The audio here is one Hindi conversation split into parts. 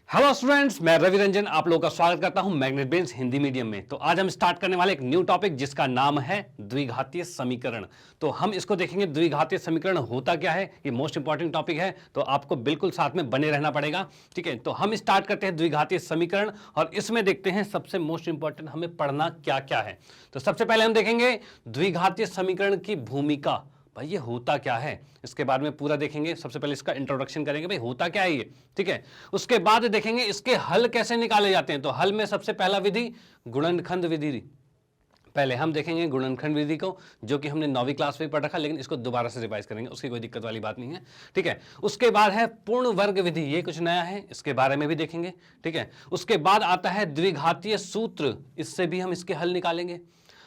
हेलो स्टूडेंट्स, मैं रवि रंजन आप लोगों का स्वागत करता हूं मैग्नेट बेंस हिंदी मीडियम में। तो आज हम स्टार्ट करने वाले एक न्यू टॉपिक जिसका नाम है द्विघातीय समीकरण। तो हम इसको देखेंगे द्विघातीय समीकरण होता क्या है, ये मोस्ट इंपॉर्टेंट टॉपिक है, तो आपको बिल्कुल साथ में बने रहना पड़ेगा। ठीक है, तो हम स्टार्ट करते हैं द्विघातीय समीकरण और इसमें देखते हैं सबसे मोस्ट इंपॉर्टेंट हमें पढ़ना क्या क्या है। तो सबसे पहले हम देखेंगे द्विघातीय समीकरण की भूमिका, भाई ये होता क्या है, इसके बारे में पूरा देखेंगे। सबसे पहले इसका इंट्रोडक्शन करेंगे, भाई होता क्या है ये, ठीक है। उसके बाद देखेंगे इसके हल कैसे निकाले जाते हैं। तो हल में सबसे पहला विधि गुणनखंड विधि। पहले हम देखेंगे गुणनखंड विधि को, जो कि हमने 9वीं क्लास में पढ़ रखा, लेकिन इसको दोबारा से रिवाइज करेंगे, उसकी कोई दिक्कत वाली बात नहीं है, ठीक है। उसके बाद है पूर्ण वर्ग विधि, ये कुछ नया है, इसके बारे में भी देखेंगे, ठीक है। उसके बाद आता है द्विघातीय सूत्र, इससे भी हम इसके हल निकालेंगे।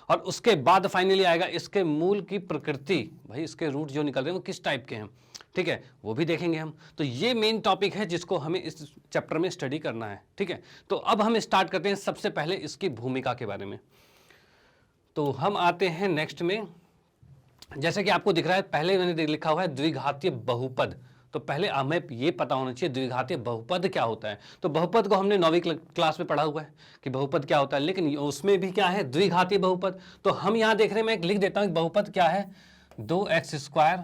और उसके बाद फाइनली आएगा इसके मूल की प्रकृति, भाई इसके रूट जो निकल रहे हैं वो किस टाइप के हैं, ठीक है, वो भी देखेंगे हम। तो ये मेन टॉपिक है जिसको हमें इस चैप्टर में स्टडी करना है, ठीक है। तो अब हम स्टार्ट करते हैं सबसे पहले इसकी भूमिका के बारे में। तो हम आते हैं नेक्स्ट में, जैसे कि आपको दिख रहा है पहले मैंने लिखा हुआ है द्विघातीय बहुपद। तो पहले हमें ये पता होना चाहिए द्विघातीय बहुपद क्या होता है। तो बहुपद को हमने 9वीं क्लास में पढ़ा हुआ है कि बहुपद क्या होता है, लेकिन उसमें भी क्या है द्विघातीय बहुपद। तो हम यहाँ देख रहे हैं, मैं लिख देता हूँ बहुपद क्या है, 2x²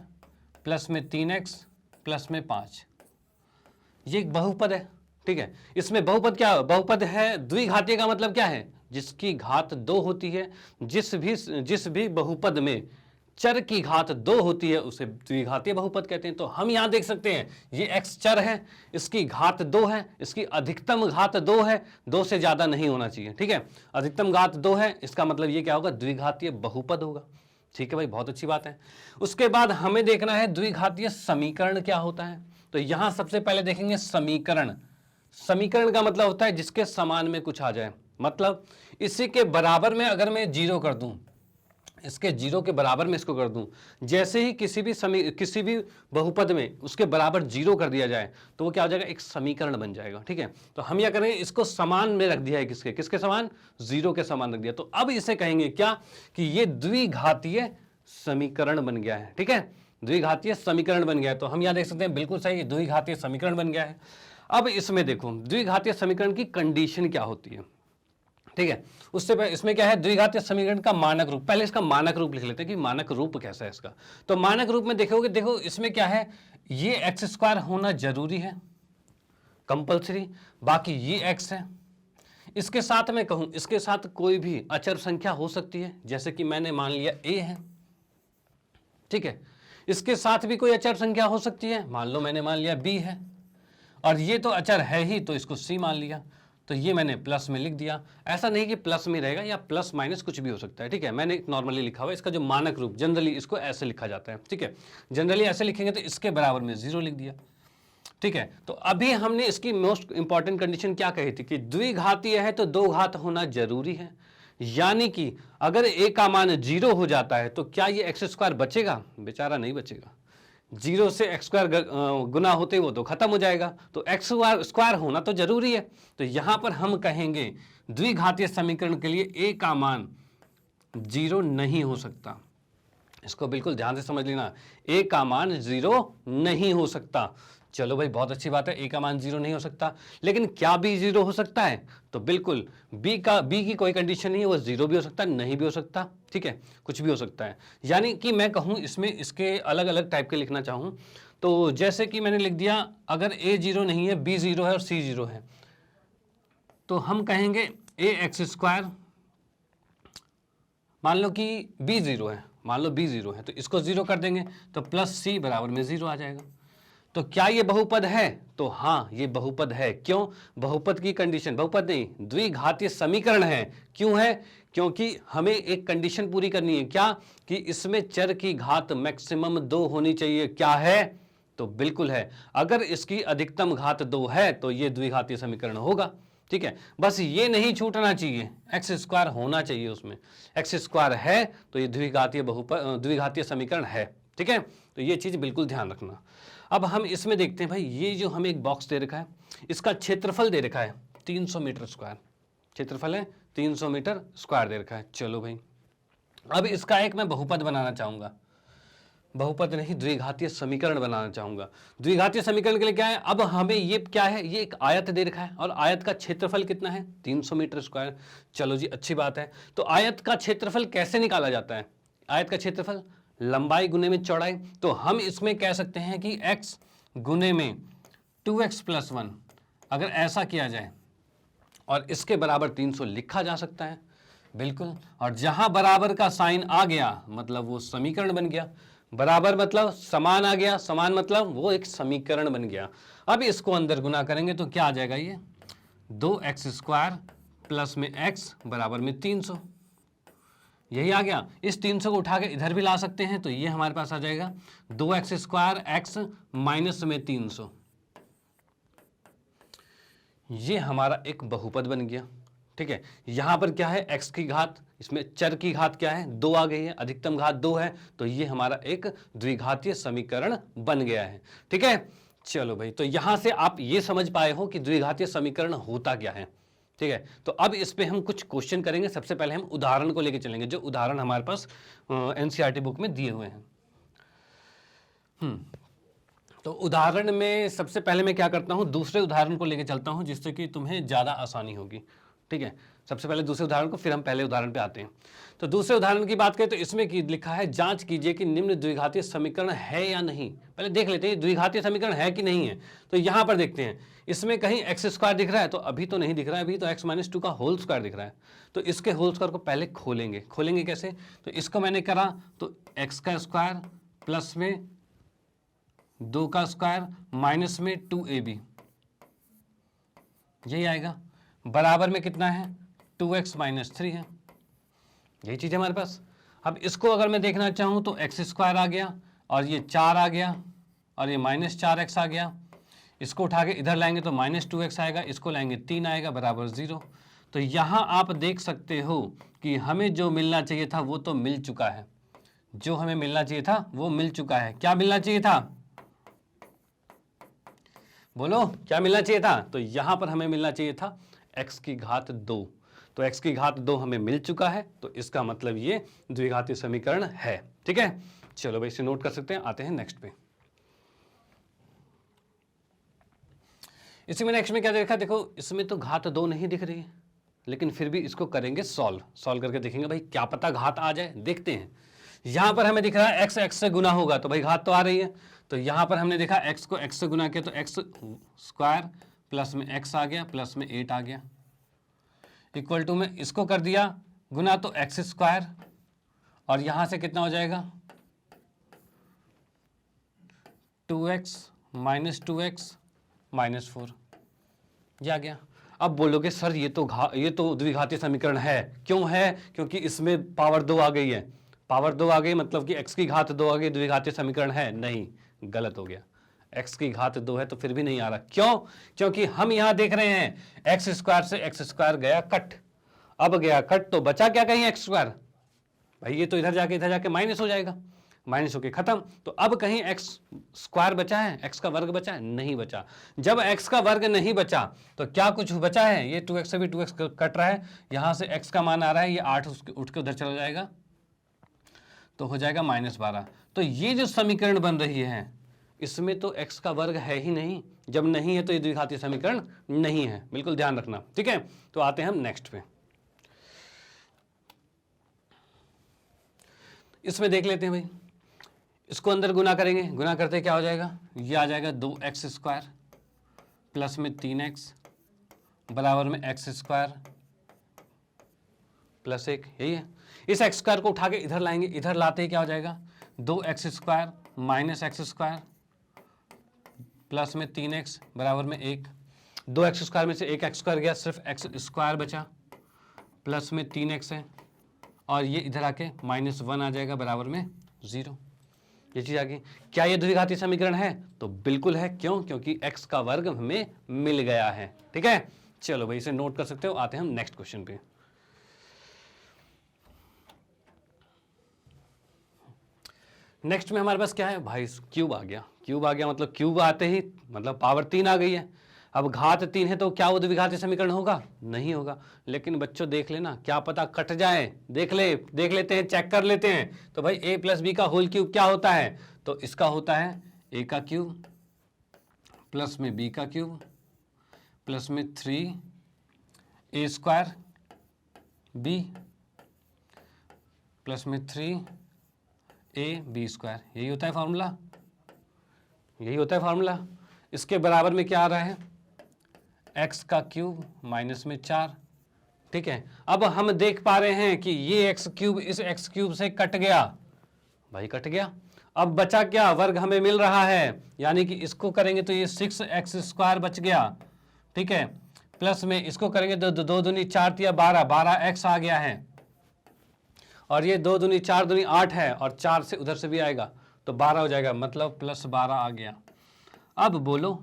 प्लस में 3x प्लस में 5, ये एक बहुपद है, ठीक है। इसमें बहुपद क्या, बहुपद है द्विघातीय का मतलब क्या है, जिसकी घात 2 होती है। जिस भी बहुपद में चर की घात 2 होती है उसे द्विघातीय बहुपद कहते हैं। तो हम यहां देख सकते हैं ये x चर है, इसकी घात 2 है, इसकी अधिकतम घात 2 है, 2 से ज्यादा नहीं होना चाहिए, ठीक है। अधिकतम घात 2 है, इसका मतलब ये क्या होगा, द्विघातीय बहुपद होगा, ठीक है भाई, बहुत अच्छी बात है। उसके बाद हमें देखना है द्विघातीय समीकरण क्या होता है। तो यहां सबसे पहले देखेंगे समीकरण। समीकरण का मतलब होता है जिसके समान में कुछ आ जाए, मतलब इसी के बराबर में अगर मैं 0 कर दूं, इसके 0 के बराबर में इसको कर दूं, जैसे ही किसी भी बहुपद में उसके बराबर 0 कर दिया जाए तो वो क्या हो जाएगा, एक समीकरण बन जाएगा, ठीक है। तो हम क्या करेंगे, इसको समान में रख दिया है, किसके समान, 0 के समान रख दिया। तो अब इसे कहेंगे क्या, कि ये द्विघातीय समीकरण बन गया है, ठीक है, द्विघातीय समीकरण बन गया है। तो हम यहां देख सकते हैं बिल्कुल सही, द्विघातीय समीकरण बन गया है। अब इसमें देखो द्विघातीय समीकरण की कंडीशन क्या होती है, ठीक है। उससे पहले इसमें क्या है, द्विघातीय समीकरण का मानक रूप। पहले इसका मानक रूप लिख लेते हैं कि मानक रूप कैसा है इसका। तो मानक रूप में देखोगे, देखो इसमें क्या है, ये x² होना जरूरी है, कंपल्सरी, बाकी ये x है। इसके साथ मैं कहूं, इसके साथ कोई भी अचर संख्या हो सकती है, जैसे कि मैंने मान लिया a है, ठीक है। इसके साथ भी कोई अचर संख्या हो सकती है, मान लो मैंने मान लिया b है, और ये तो अचर है ही, तो इसको c मान लिया, तो ये मैंने प्लस में लिख दिया। ऐसा नहीं कि प्लस में रहेगा, या प्लस माइनस कुछ भी हो सकता है, ठीक है। मैंने नॉर्मली लिखा हुआ है, इसका जो मानक रूप जनरली इसको ऐसे लिखा जाता है, ठीक है। जनरली ऐसे लिखेंगे तो इसके बराबर में 0 लिख दिया, ठीक है। तो अभी हमने इसकी मोस्ट इंपॉर्टेंट कंडीशन क्या कही थी, कि द्विघातीय है तो 2 घात होना जरूरी है, यानी कि अगर a का मान 0 हो जाता है तो क्या ये x² बचेगा, बेचारा नहीं बचेगा। 0 से x² गुना होते वो तो खत्म हो जाएगा, तो x² होना तो जरूरी है। तो यहां पर हम कहेंगे द्विघातीय समीकरण के लिए a का मान 0 नहीं हो सकता। इसको बिल्कुल ध्यान से समझ लेना, a का मान 0 नहीं हो सकता। चलो भाई बहुत अच्छी बात है, a का मान 0 नहीं हो सकता, लेकिन क्या b 0 हो सकता है, तो बिल्कुल b की कोई कंडीशन नहीं है, वो 0 भी हो सकता है, नहीं भी हो सकता, ठीक है, कुछ भी हो सकता है। यानी कि मैं कहूं इसमें इसके अलग अलग टाइप के लिखना चाहूं, तो जैसे कि मैंने लिख दिया, अगर a 0 नहीं है, b 0 है और c 0 है, तो हम कहेंगे ax², मान लो कि b 0 है, मान लो b 0 है, तो इसको 0 कर देंगे तो प्लस c बराबर में 0 आ जाएगा। तो क्या ये बहुपद है, तो हाँ ये बहुपद है। क्यों, बहुपद की कंडीशन, बहुपद नहीं द्विघातीय समीकरण है। क्यों है, क्योंकि हमें एक कंडीशन पूरी करनी है, क्या, कि इसमें चर की घात मैक्सिमम 2 होनी चाहिए। क्या है, तो बिल्कुल है, अगर इसकी अधिकतम घात 2 है तो ये द्विघातीय समीकरण होगा, ठीक है। बस ये नहीं छूटना चाहिए, x² होना चाहिए उसमें, x² है तो ये द्विघातीय समीकरण है, ठीक है। तो ये चीज बिल्कुल ध्यान रखना। अब हम इसमें देखते हैं, भाई ये जो हमें एक बॉक्स दे रखा है, इसका क्षेत्रफल दे रखा है 300 मीटर स्क्वायर, क्षेत्रफल है 300 मीटर स्क्वायर दे रखा है। चलो भाई, अब इसका एक मैं बहुपद बनाना चाहूंगा, बहुपद नहीं, द्विघातीय समीकरण बनाना चाहूंगा। द्विघातीय समीकरण के लिए क्या है, अब हमें ये क्या है, ये एक आयत दे रखा है और आयत का क्षेत्रफल कितना है, 300 मीटर स्क्वायर। चलो जी, अच्छी बात है। तो आयत का क्षेत्रफल कैसे निकाला जाता है, आयत का क्षेत्रफल लंबाई गुने में चौड़ाई। तो हम इसमें कह सकते हैं कि x गुने में 2x + 1, अगर ऐसा किया जाए और इसके बराबर 300 लिखा जा सकता है, बिल्कुल। और जहां बराबर का साइन आ गया मतलब वो समीकरण बन गया, बराबर मतलब समान आ गया, समान मतलब वो एक समीकरण बन गया। अब इसको अंदर गुना करेंगे तो क्या आ जाएगा, ये 2x² प्लस में x बराबर में 300, यही आ गया। इस 300 को उठा के इधर भी ला सकते हैं, तो ये हमारे पास आ जाएगा 2x² x माइनस में 300, ये हमारा एक बहुपद बन गया। ठीक है, यहां पर क्या है, x की घात, इसमें चर की घात क्या है, 2 आ गई है, अधिकतम घात 2 है, तो ये हमारा एक द्विघातीय समीकरण बन गया है। ठीक है, चलो भाई, तो यहां से आप ये समझ पाए हो कि द्विघातीय समीकरण होता क्या है। ठीक है, तो अब इस पे हम कुछ क्वेश्चन करेंगे। सबसे पहले हम उदाहरण को लेकर चलेंगे, जो उदाहरण हमारे पास एनसीईआरटी बुक में दिए हुए हैं। तो उदाहरण में सबसे पहले मैं क्या करता हूं, दूसरे उदाहरण को लेकर चलता हूं, जिससे कि तुम्हें ज्यादा आसानी होगी। ठीक है, सबसे पहले दूसरे उदाहरण को, फिर हम पहले उदाहरण पे आते हैं। तो दूसरे उदाहरण की बात करें तो इसमें की लिखा है, जांच कीजिए कि निम्न द्विघातीय समीकरण है या नहीं। पहले देख लेते हैं द्विघातीय समीकरण है कि नहीं है। तो यहां पर देखते हैं, इसमें कहीं x² दिख रहा है, तो अभी तो नहीं दिख रहा है, अभी तो x - 2 का होल स्क्वायर दिख रहा है। तो इसके होल स्क्वायर को पहले खोलेंगे कैसे, तो इसको मैंने करा तो x² प्लस में 2 का स्क्वायर माइनस में 2ab, यही आएगा। बराबर में कितना है, 2x - 3 है, यही चीज है हमारे पास। अब इसको अगर मैं देखना चाहूं तो x² आ गया और ये 4 आ गया और ये -4x आ गया। इसको उठा के इधर लाएंगे तो -2x आएगा, इसको लाएंगे 3 आएगा, बराबर 0। तो यहां आप देख सकते हो कि हमें जो मिलना चाहिए था वो तो मिल चुका है, जो हमें मिलना चाहिए था वो मिल चुका है। क्या मिलना चाहिए था, बोलो क्या मिलना चाहिए था, तो यहां पर हमें मिलना चाहिए था x की घात 2। तो x की घात 2 हमें मिल चुका है, तो इसका मतलब ये द्विघातीय समीकरण है। ठीक है, चलो भाई इसे नोट कर सकते हैं, आते हैं नेक्स्ट पे। इसी में नेक्स्ट में क्या देखा, देखो इसमें तो घात 2 नहीं दिख रही है, लेकिन फिर भी इसको करेंगे सॉल्व करके देखेंगे भाई, क्या पता घात आ जाए, देखते हैं। यहां पर हमें दिख रहा है x से गुना होगा, तो भाई घात तो आ रही है। तो यहां पर हमने देखा x को x से गुना किया तो x² प्लस में x आ गया, प्लस में 8 आ गया, इक्वल टू में इसको कर दिया गुना तो x² और यहां से कितना हो जाएगा 2x - 2x - 4, ये आ गया। अब बोलोगे सर ये तो द्विघातीय समीकरण है, क्यों है, क्योंकि इसमें पावर 2 आ गई है। पावर 2 आ गई मतलब कि x की घात 2 आ गई, द्विघातीय समीकरण है नहीं, गलत हो गया। x की घात 2 है तो फिर भी नहीं आ रहा, क्यों, क्योंकि हम यहां देख रहे हैं x² से x² गया कट, अब गया कट तो बचा क्या कहीं x², भाई ये तो इधर जाके माइनस हो जाएगा, माइनस होके खत्म। तो अब कहीं x² बचा है, x का वर्ग बचा है, नहीं बचा। जब x का वर्ग नहीं बचा तो क्या कुछ बचा है, ये 2x से भी 2x कट रहा है, यहां से x का मान आ रहा है, ये 8 उठ के उधर चला जाएगा, तो हो जाएगा -12। तो ये जो समीकरण बन रही है इसमें तो x का वर्ग है ही नहीं, जब नहीं है तो ये द्विघातीय समीकरण नहीं है, बिल्कुल ध्यान रखना। ठीक है, तो आते हैं हम नेक्स्ट पे। इसमें देख लेते हैं भाई, इसको अंदर गुना करेंगे, गुना करते क्या हो जाएगा, ये आ जाएगा 2x² प्लस में 3x बराबर में x² प्लस 1, यही है। इस x² को उठा के इधर लाएंगे, इधर लाते ही क्या हो जाएगा 2x² माइनस x² प्लस में 3x बराबर में 1। 2x² में से एक x² गया, सिर्फ x² बचा, प्लस में 3x है और ये इधर आके -1 आ जाएगा बराबर में 0, ये चीज आ गई। क्या ये द्विघातीय समीकरण है, तो बिल्कुल है, क्यों, क्योंकि x का वर्ग हमें मिल गया है। ठीक है, चलो भाई इसे नोट कर सकते हो, आते हैं हम नेक्स्ट क्वेश्चन पे। नेक्स्ट में हमारे पास क्या है भाई, क्यूब आ गया। क्यूब आ गया मतलब क्यूब आते ही मतलब पावर 3 आ गई है। अब घात 3 है तो क्या वो द्विघाती समीकरण होगा? नहीं होगा। लेकिन बच्चों देख लेना, क्या पता कट जाए, देख लेते हैं, चेक कर लेते हैं। तो भाई a प्लस बी का होल क्यूब क्या होता है? तो इसका होता है a का क्यूब प्लस में b का क्यूब प्लस में 3a स्क्वायर b प्लस में 3a b स्क्वायर। यही होता है फॉर्मूला, यही होता है फॉर्मूला। इसके बराबर में क्या आ रहा है? x का क्यूब माइनस में 4। ठीक है, अब हम देख पा रहे हैं कि ये x क्यूब इस x क्यूब से कट गया, भाई कट गया। अब बचा क्या? वर्ग हमें मिल रहा है, यानी कि इसको करेंगे तो ये 6x स्क्वायर बच गया। ठीक है, प्लस में इसको करेंगे तो 2 दूनी 4 तिया 12, 12x आ गया है। और ये 2 दूनी 4 दूनी 8 है, और 4 से उधर से भी आएगा तो 12 हो जाएगा, मतलब प्लस 12 आ गया। अब बोलो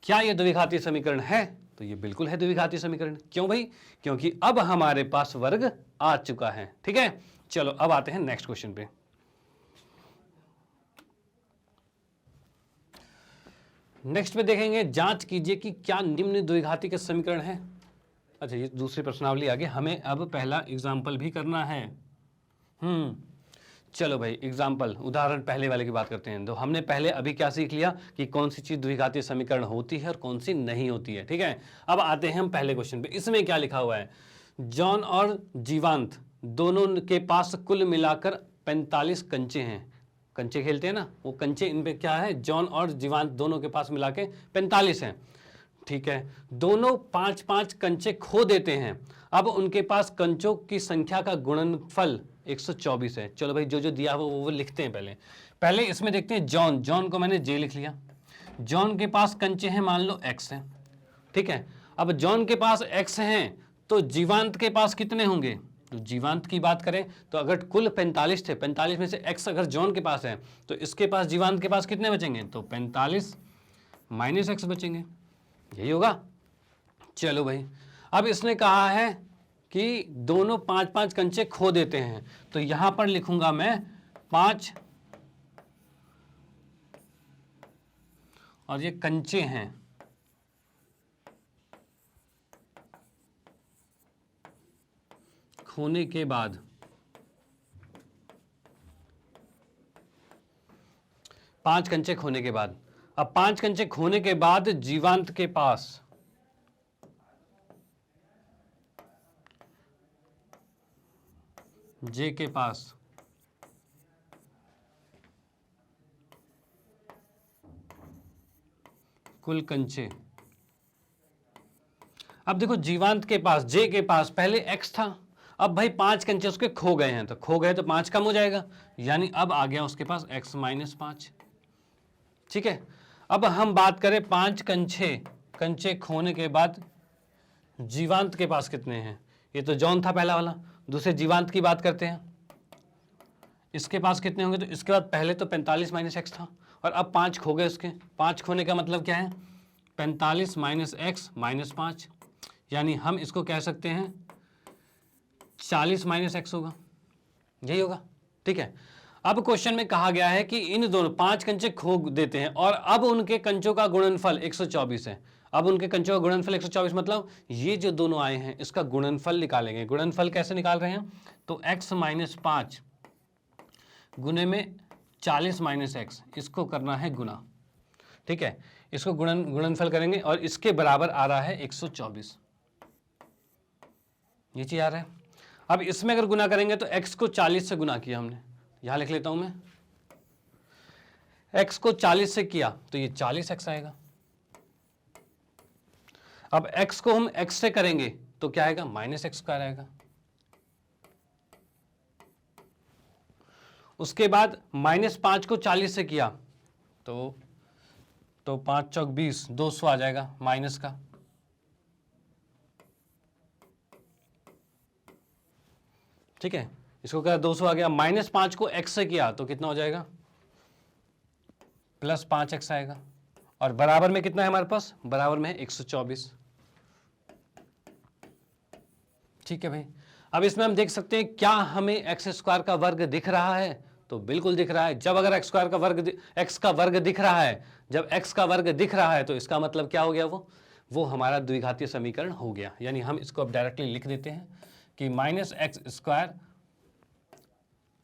क्या ये द्विघाती समीकरण है? तो ये बिल्कुल है द्विघाती समीकरण। क्यों भाई? क्योंकि अब हमारे पास वर्ग आ चुका है। ठीक है, चलो अब आते हैं नेक्स्ट क्वेश्चन पे। नेक्स्ट पे देखेंगे, जांच कीजिए कि क्या निम्न द्विघाती के समीकरण है। अच्छा, ये दूसरी प्रश्नावली आ गई, हमें अब पहला एग्जाम्पल भी करना है। चलो भाई, एग्जाम्पल उदाहरण पहले वाले की बात करते हैं। तो हमने पहले अभी क्या सीख लिया कि कौन सी चीज द्विघाती समीकरण होती है और कौन सी नहीं होती है। ठीक है, अब आते हैं हम पहले क्वेश्चन पे। इसमें क्या लिखा हुआ है? जॉन और जीवांत दोनों के पास कुल मिलाकर 45 कंचे हैं। कंचे खेलते हैं ना, वो कंचे, इन पे क्या है? जॉन और जीवांत दोनों के पास मिला के 45 हैं। ठीक है, दोनों 5-5 कंचे खो देते हैं। अब उनके पास कंचों की संख्या का गुणनफल 124 है। चलो भाई, जो जो दिया हुआ वो लिखते हैं। पहले इसमें देखते हैं जॉन को मैंने जे लिख लिया। जॉन के पास कंचे हैं, मान लो x हैं। ठीक है, अब जॉन के पास x हैं तो जीवांत के पास कितने होंगे? तो जीवांत की बात करें तो अगर कुल 45 थे, 45 में से x अगर जॉन के पास है तो इसके पास जीवांत के पास कितने बचेंगे? तो 45 माइनस x बचेंगे, यही होगा। चलो भाई, अब इसने कहा है कि दोनों 5-5 कंचे खो देते हैं, तो यहां पर लिखूंगा मैं 5 और ये कंचे हैं। खोने के बाद 5 कंचे खोने के बाद, अब 5 कंचे खोने के बाद जीवांत के पास जे के पास कुल कंचे। अब देखो, जीवांत के पास, जे के पास पहले x था, अब भाई 5 कंचे उसके खो गए हैं, तो खो गए तो 5 कम हो जाएगा, यानी अब आ गया उसके पास x माइनस 5। ठीक है, अब हम बात करें 5 कंचे खोने के बाद जीवांत के पास कितने हैं। ये तो जॉन था पहला वाला, दूसरे जीवांत की बात करते हैं, इसके पास कितने होंगे। तो इसके बाद पहले तो 45 माइनस एक्स था, और अब 5 खो गए उसके। 5 खोने का मतलब क्या है? 45 माइनस एक्स माइनस 5, यानी हम इसको कह सकते हैं 40 माइनस एक्स होगा, यही होगा। ठीक है, अब क्वेश्चन में कहा गया है कि इन दोनों 5 कंचे खो देते हैं और अब उनके कंचों का गुणनफल 124 है। अब उनके कंचों का गुणनफल 124, मतलब ये जो दोनों आए हैं इसका गुणनफल निकालेंगे। गुणनफल कैसे निकाल रहे हैं? तो x माइनस 5 गुने में 40 माइनस एक्स, इसको करना है गुना। ठीक है, इसको गुणनफल करेंगे और इसके बराबर आ रहा है 124, ये चीज आ रहा है। अब इसमें अगर गुना करेंगे तो x को 40 से गुना किया हमने, यहां लिख लेता हूं मैं, x को 40 से किया तो ये 40x आएगा। अब x को हम x से करेंगे तो क्या आएगा? माइनस एक्स स्क्वायर आएगा। उसके बाद माइनस 5 को 40 से किया तो 5 चौक 20, 200 आ जाएगा माइनस का। ठीक है, इसको क्या 200 आ गया। माइनस 5 को x से किया तो कितना हो जाएगा? प्लस 5x आएगा। और बराबर में कितना है हमारे पास? बराबर में है 124। ठीक है भाई, अब इसमें हम देख सकते हैं क्या हमें एक्स स्क्वायर का वर्ग दिख रहा है? तो बिल्कुल दिख रहा है। जब अगर एक्स स्क्वायर का वर्ग, एक्स का वर्ग दिख रहा है, जब एक्स का वर्ग दिख रहा है तो इसका मतलब क्या हो गया? वो वो हमारा द्विघातीय समीकरण हो गया। यानी हम इसको अब डायरेक्टली लिख देते हैं कि माइनस एक्स स्क्वायर,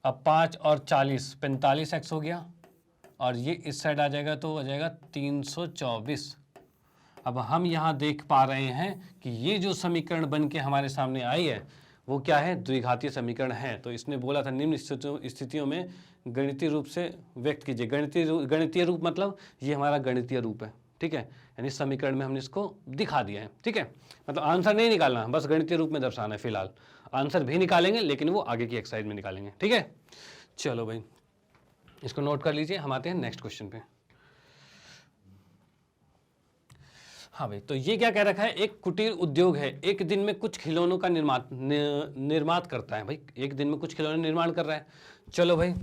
अब 5 और 40 45x हो गया, और ये इस साइड आ जाएगा तो आ जाएगा 324। अब हम यहाँ देख पा रहे हैं कि ये जो समीकरण बन के हमारे सामने आई है वो क्या है, द्विघातीय समीकरण है। तो इसने बोला था निम्न स्थितियों में गणितीय रूप से व्यक्त कीजिए। गणितीय रूप मतलब ये हमारा गणितीय रूप है, ठीक है, यानी समीकरण में हमने इसको दिखा दिया है, ठीक है। मतलब आंसर नहीं निकालना, बस गणितीय रूप में दर्शाना है। फिलहाल आंसर भी निकालेंगे लेकिन वो आगे की एक्सरसाइज में निकालेंगे, ठीक है। चलो भाई इसको नोट कर लीजिए, हम आते हैं नेक्स्ट क्वेश्चन पे। हाँ भाई, तो ये क्या कह रखा है, एक कुटीर उद्योग है, एक दिन में कुछ खिलौनों का निर्माण करता है। भाई एक दिन में कुछ खिलौने निर्माण कर रहा है। चलो भाई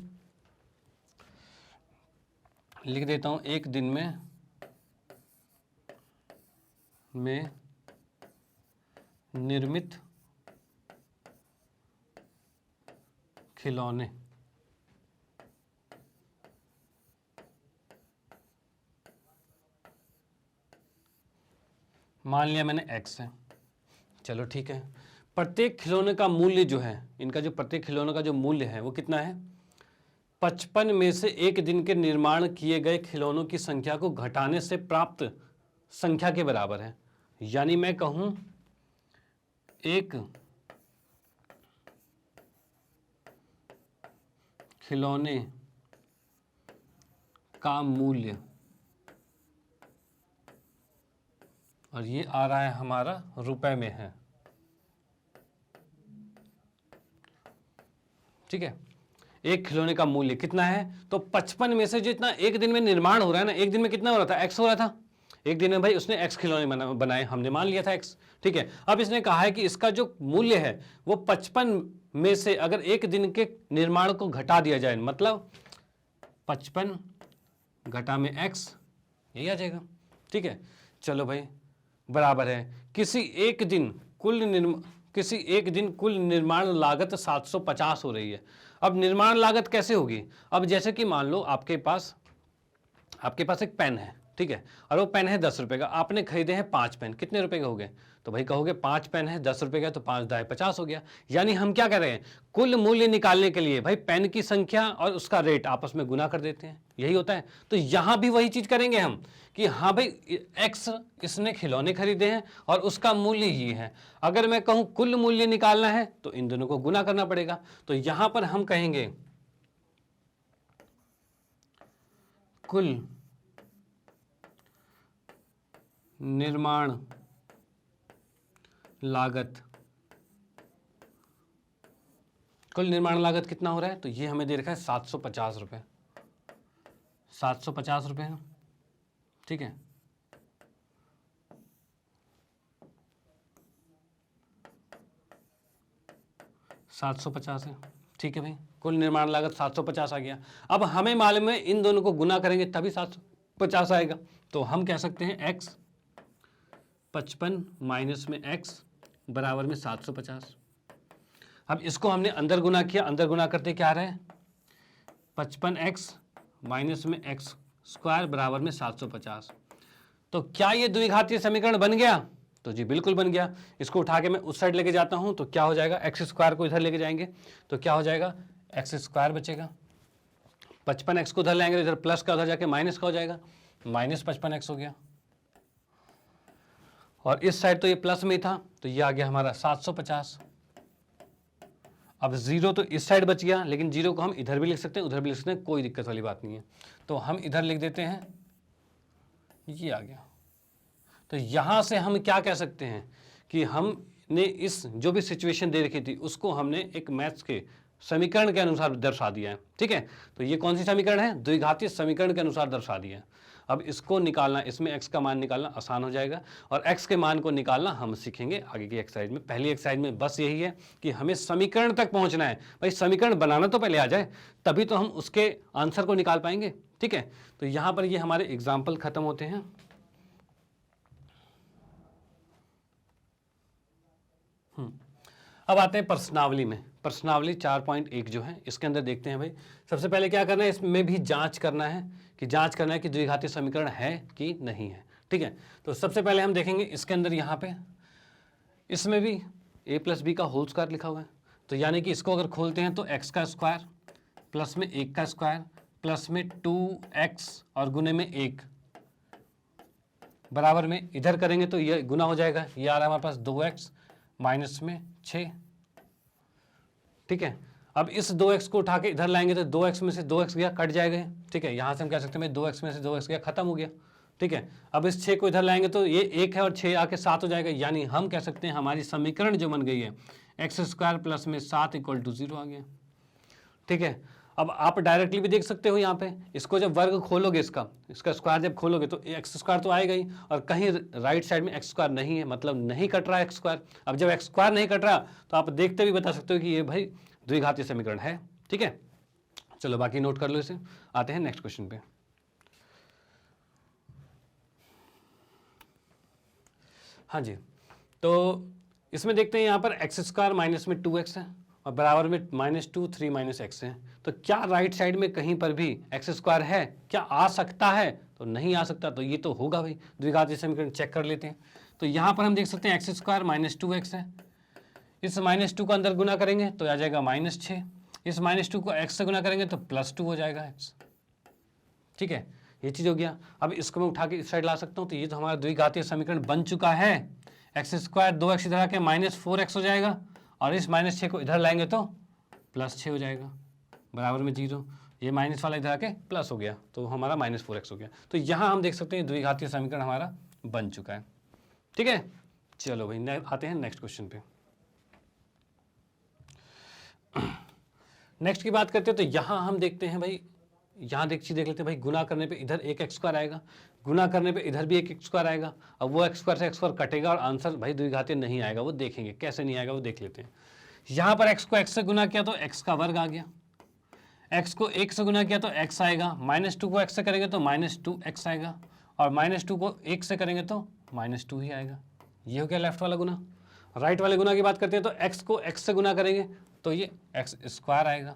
लिख देता हूं, एक दिन में निर्मित खिलौने मान लिया मैंने x है। चलो ठीक है, प्रत्येक खिलौने का मूल्य जो है, इनका जो प्रत्येक खिलौने का जो मूल्य है वो कितना है, 55 में से एक दिन के निर्माण किए गए खिलौनों की संख्या को घटाने से प्राप्त संख्या के बराबर है। यानी मैं कहूं एक खिलौने का मूल्य, और ये आ रहा है हमारा रुपए में है, ठीक है। एक खिलौने का मूल्य कितना है, तो 55 में से जितना एक दिन में निर्माण हो रहा है ना, एक दिन में कितना हो रहा था, x हो रहा था। एक दिन में भाई उसने x खिलौने बनाए, हमने मान लिया था x, ठीक है। अब इसने कहा है कि इसका जो मूल्य है वो 55 में से अगर एक दिन के निर्माण को घटा दिया जाए, मतलब 55 घटा में x, यही आ जाएगा, ठीक है। चलो भाई बराबर है किसी एक दिन कुल निर्माण लागत 750 हो रही है। अब निर्माण लागत कैसे होगी, अब जैसे कि मान लो आपके पास एक पेन है, ठीक है, और वो पेन है 10 रुपए का, आपने खरीदे हैं 5 पेन, कितने रुपए के हो गए, तो भाई कहोगे 5 पेन है 10 रुपए का, तो 5 दाएं 50 हो गया। यानी हम क्या कर रहे हैं, कुल मूल्य निकालने के लिए भाई पेन की संख्या और उसका रेट आपस में गुना कर देते हैं, यही होता है। तो यहां भी वही चीज करेंगे हम कि हाँ भाई x इसने खिलौने खरीदे हैं और उसका मूल्य ये है। अगर मैं कहूं कुल मूल्य निकालना है तो इन दोनों को गुना करना पड़ेगा। तो यहां पर हम कहेंगे कुल निर्माण लागत, कुल निर्माण लागत कितना हो रहा है, तो ये हमें दे रखा है 750 रुपए, 750 रुपए है, ठीक है। $750 है, ठीक है भाई, कुल निर्माण लागत 750 आ गया। अब हमें मालूम है इन दोनों को गुना करेंगे तभी 750 आएगा। तो हम कह सकते हैं x 55 माइनस में x बराबर में 750। अब इसको हमने अंदर गुना किया, अंदर गुना करते क्या आ रहा है, 55x माइनस में x स्क्वायर बराबर में 750। तो क्या ये द्विघातीय समीकरण बन गया, तो जी बिल्कुल बन गया। इसको उठा के मैं उस साइड लेके जाता हूं तो क्या हो जाएगा, एक्स स्क्वायर को इधर लेके जाएंगे तो क्या हो जाएगा, एक्स स्क्वायर बचेगा, 55x को उधर लाएंगे तो इधर प्लस का उधर जाके माइनस का हो जाएगा, माइनस 55x हो गया। और इस साइड तो ये प्लस में था तो ये आ गया हमारा 750। अब जीरो तो इस साइड बच गया, लेकिन जीरो को हम इधर भी लिख सकते हैं उधर भी लिख सकते हैं, कोई दिक्कत वाली बात नहीं है। तो हम इधर लिख देते हैं, ये आ गया। तो यहां से हम क्या कह सकते हैं कि हमने इस जो भी सिचुएशन दे रखी थी उसको हमने एक मैथ्स के समीकरण के अनुसार दर्शा दिया है, ठीक है। तो ये कौन सी समीकरण है, द्विघातीय समीकरण के अनुसार दर्शा दिया है। अब इसको निकालना, इसमें x का मान निकालना आसान हो जाएगा और x के मान को निकालना हम सीखेंगे आगे की एक्सरसाइज में। पहली एक्सरसाइज में बस यही है कि हमें समीकरण तक पहुंचना है। भाई समीकरण बनाना तो पहले आ जाए, तभी तो हम उसके आंसर को निकाल पाएंगे, ठीक है। तो यहां पर ये हमारे एग्जाम्पल खत्म होते हैं। अब आते हैं प्रश्नावली में। प्रश्नावली 4.1 जो है इसके अंदर देखते हैं भाई, सबसे पहले क्या करना है, इसमें भी जांच करना है कि द्विघातीय समीकरण है कि नहीं है, ठीक है। तो सबसे पहले हम देखेंगे इसके अंदर यहाँ पे इसमें भी a प्लस बी का होल स्क्वायर लिखा हुआ है, तो यानी कि इसको अगर खोलते हैं तो x का स्क्वायर प्लस में 1 का स्क्वायर प्लस में 2x और गुने में 1 बराबर में इधर करेंगे तो ये गुना हो जाएगा, ये आ रहा है हमारे पास 2x माइनस में 6। ठीक है, अब इस 2x को उठा के इधर लाएंगे तो 2x में से 2x गया कट जाएगा। ठीक है, यहाँ से हम कह सकते हैं 2x में से 2x गया खत्म हो गया। ठीक है, अब इस 6 को इधर लाएंगे तो ये 1 है और 6 आके 7 हो जाएगा, यानी हम कह सकते हैं हमारी समीकरण जो बन गई है एक्स स्क्वायर प्लस में 7 इक्वल टू 0 आ गया। ठीक है, अब आप डायरेक्टली भी देख सकते हो यहाँ पे, इसको जब वर्ग खोलोगे इसका स्क्वायर जब खोलोगे तो एक्स स्क्वायर तो आएगा ही, और कहीं राइट साइड में एक्स स्क्वायर नहीं है, मतलब नहीं कट रहा है एक्स स्क्वायर। अब जब एक्स स्क्वायर नहीं कट रहा तो आप देखते भी बता सकते हो कि ये भाई द्विघातीय समीकरण है। ठीक है, चलो बाकी नोट कर लो इसे, आते हैं नेक्स्ट क्वेश्चन पे। हाँ जी, तो इसमें देखते हैं यहाँ पर एक्स स्क्वायर माइनस में 2x है और बराबर में -2 3 माइनस एक्स है। तो क्या राइट साइड में कहीं पर भी एक्स स्क्वायर है, क्या आ सकता है? तो नहीं आ सकता, तो ये तो होगा भाई द्विघातीय समीकरण। चेक कर लेते हैं, तो यहाँ पर हम देख सकते हैं एक्स स्क्वायर -2x है, इस -2 को अंदर गुना करेंगे तो आ जाएगा -6, इस -2 को x से गुना करेंगे तो +2 हो जाएगा x। ठीक है, ये चीज़ हो गया। अब इसको मैं उठा के इस साइड ला सकता हूँ, तो ये तो हमारा द्विघातीय समीकरण बन चुका है। एक्स स्क्वायर 2x इधर आके -4x हो जाएगा और इस -6 को इधर लाएंगे तो +6 हो जाएगा बराबर में 0। ये माइनस वाला इधर आके प्लस हो गया तो हमारा -4x हो गया। तो यहाँ हम देख सकते हैं द्विघातीय समीकरण हमारा बन चुका है। ठीक है, चलो भाई आते हैं नेक्स्ट क्वेश्चन पे। नेक्स्ट की बात करते हैं तो यहाँ हम देखते हैं भाई, यहाँ देख लेते हैं भाई, गुना करने पे इधर एक एक्स स्क्वायर आएगा, गुना करने पे इधर भी एक एक्स स्क्वायर आएगा। अब वो एक्स स्क्वायर से एक्स स्क्वायर कटेगा और आंसर भाई द्विघातीय नहीं आएगा, वो देखेंगे कैसे नहीं आएगा, वो देख लेते हैं। यहाँ पर एक्स को एक्स से गुना किया तो एक्स का वर्ग आ गया, एक्स को 1 से गुना किया तो एक्स आएगा, -2 को एक्स से करेंगे तो -2x आएगा और -2 को 1 से करेंगे तो -2 ही आएगा। ये हो गया लेफ्ट वाला गुना। राइट वाले गुना की बात करते हैं तो एक्स को एक्स से गुना करेंगे तो ये एक्स स्क्वायर आएगा,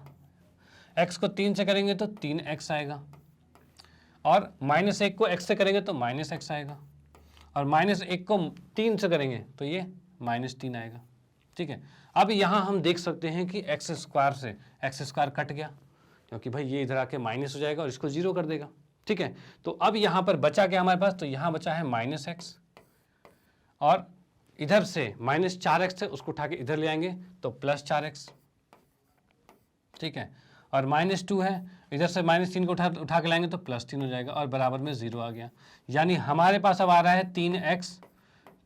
x को 3 से करेंगे तो 3x आएगा और -1 को x से करेंगे तो -x आएगा और -1 को 3 से करेंगे तो ये -3 आएगा। ठीक है, अब यहाँ हम देख सकते हैं कि एक्स स्क्वायर से एक्स स्क्वायर कट गया, क्योंकि भाई ये इधर आके माइनस हो जाएगा और इसको 0 कर देगा। ठीक है, तो अब यहाँ पर बचा क्या हमारे पास, तो यहाँ बचा है -x और इधर से -4x है, उसको उठा के इधर ले आएंगे तो +4x। ठीक है, और -2 है, इधर से -3 को उठा के लाएंगे तो +3 हो जाएगा और बराबर में 0 आ गया। यानी हमारे पास अब आ रहा है 3x